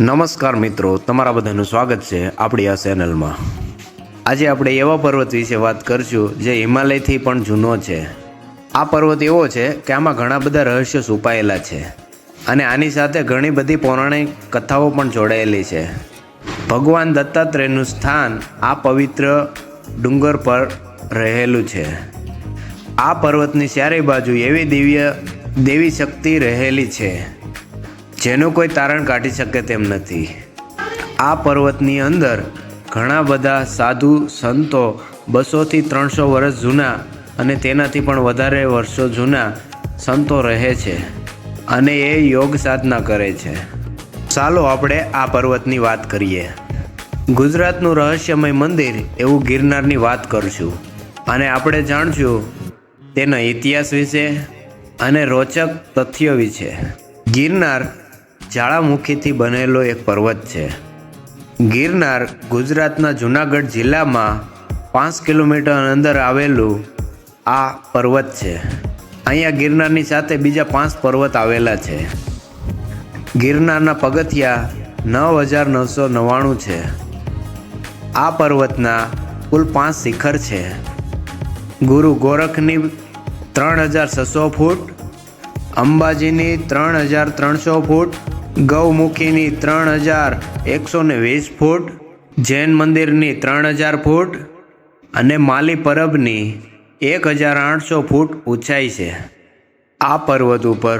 નમસ્કાર મિત્રો, તમારા બધાનું સ્વાગત છે આપણી આ ચેનલમાં। આજે આપણે એવા પર્વત વિશે વાત કરશું જે હિમાલયથી પણ જૂનો છે। આ પર્વત એવો છે કે આમાં ઘણા બધા રહસ્યો છુપાયેલા છે અને આની સાથે ઘણી બધી પૌરાણિક કથાઓ પણ જોડાયેલી છે। ભગવાન દત્તાત્રેયનું સ્થાન આ પવિત્ર ડુંગર પર રહેલું છે। આ પર્વતની ચારે બાજુ એવી દેવી શક્તિ રહેલી છે જેનું કોઈ તારણ કાઢી શકે તેમ નથી। આ પર્વતની અંદર ઘણા બધા સાધુ સંતો 200 થી 300 વર્ષ જૂના અને તેનાથી પણ વધારે વર્ષો જૂના સંતો રહે છે અને એ યોગ સાધના કરે છે। ચાલો આપણે આ પર્વતની વાત કરીએ। ગુજરાતનું રહસ્યમય મંદિર એવું ગિરનારની વાત કરશું અને આપણે જાણશું તેના ઇતિહાસ વિશે અને રોચક તથ્યો વિશે। ગિરનાર જ્વાળામુખીથી બનેલો એક પર્વત છે। ગિરનાર ગુજરાતના જૂનાગઢ જિલ્લામાં 5 કિલોમીટર અંદર આવેલું આ પર્વત છે। અહીંયા ગિરનારની સાથે બીજા 5 પર્વત આવેલા છે। ગિરનારના પગથિયા 9999 છે। આ પર્વતના કુલ 5 શિખર છે। ગુરુ ગોરખની 3600 ફૂટ, અંબાજીની 3300 ફૂટ, ગૌમુખીની 3120 ફૂટ, જૈન મંદિરની 3000 ફૂટ અને માલી પરબની 1800 ફૂટ ઊંચાઈ છે। આ પર્વત ઉપર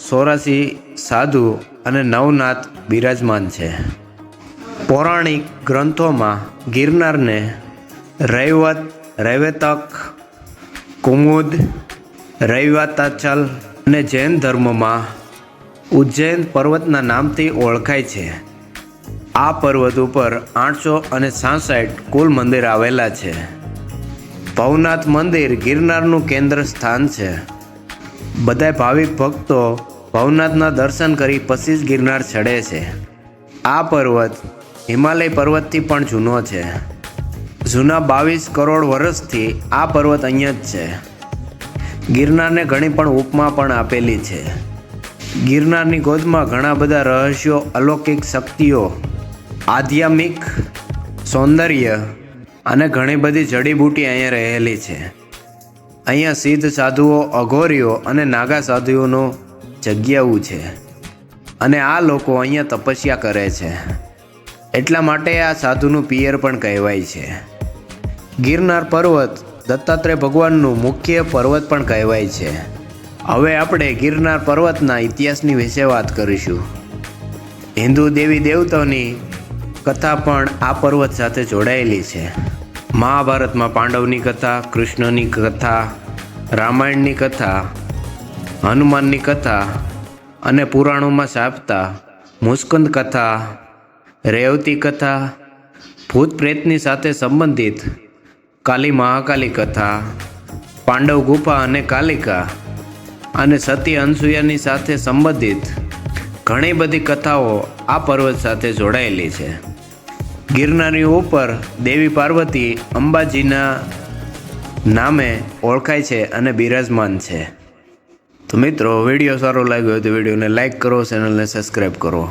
84 સાધુ અને નવનાથ બિરાજમાન છે। પૌરાણિક ગ્રંથોમાં ગિરનારને રૈવત, રૈવતક, કુમુદ, રૈવતાચલ અને જૈન ધર્મમાં ઉજ્જૈન પર્વતના નામથી ઓળખાય છે। આ પર્વત ઉપર 866 કુલ મંદિર આવેલા છે। ભવનાથ મંદિર ગિરનારનું કેન્દ્ર સ્થાન છે। બધા ભાવિક ભક્તો ભવનાથના દર્શન કરી પછી જ ગિરનાર ચડે છે। આ પર્વત હિમાલય પર્વતથી પણ જૂનો છે। જૂના 22 કરોડ વર્ષથી આ પર્વત અહીંયા જ છે। ગિરનારને ઘણી પણ ઉપમા પણ આપેલી છે। ગિરનારની ગોદમાં ઘણા બધા રહસ્યો, અલૌકિક શક્તિઓ, આધ્યાત્મિક સૌંદર્ય અને ઘણી બધી જડીબૂટી અહીંયા રહેલી છે। અહીંયા સિદ્ધ સાધુઓ, અઘોરીઓ અને નાગા સાધુઓનો જગ્યાઓ છે અને આ લોકો અહીંયા તપસ્યા કરે છે, એટલા માટે આ સાધુનું પિયર પણ કહેવાય છે। ગિરનાર પર્વત દત્તાત્રેય ભગવાનનું મુખ્ય પર્વત પણ કહેવાય છે। હવે આપણે ગિરનાર પર્વતના ઇતિહાસની વિશે વાત કરીશું। હિન્દુ દેવી દેવતાઓની કથા પણ આ પર્વત સાથે જોડાયેલી છે। મહાભારતમાં પાંડવની કથા, કૃષ્ણની કથા, રામાયણની કથા, હનુમાનની કથા અને પુરાણોમાં સાપતા મુસ્કંદ કથા, રેવતી કથા, ભૂત પ્રેતની સાથે સંબંધિત કાલી મહાકાલી કથા, પાંડવ ગુફા અને કાલિકા અને સતી અનસૂયાની સાથે સંબંધિત ઘણી બધી કથાઓ આ પર્વત સાથે જોડાયેલી છે। ગિરનારની ઉપર દેવી પાર્વતી અંબાજીના નામે ઓળખાય છે અને બિરાજમાન છે। તો મિત્રો, વિડીયો સારો લાગ્યો હોય તો વિડીયોને લાઈક કરો, ચેનલને સબસ્ક્રાઈબ કરો।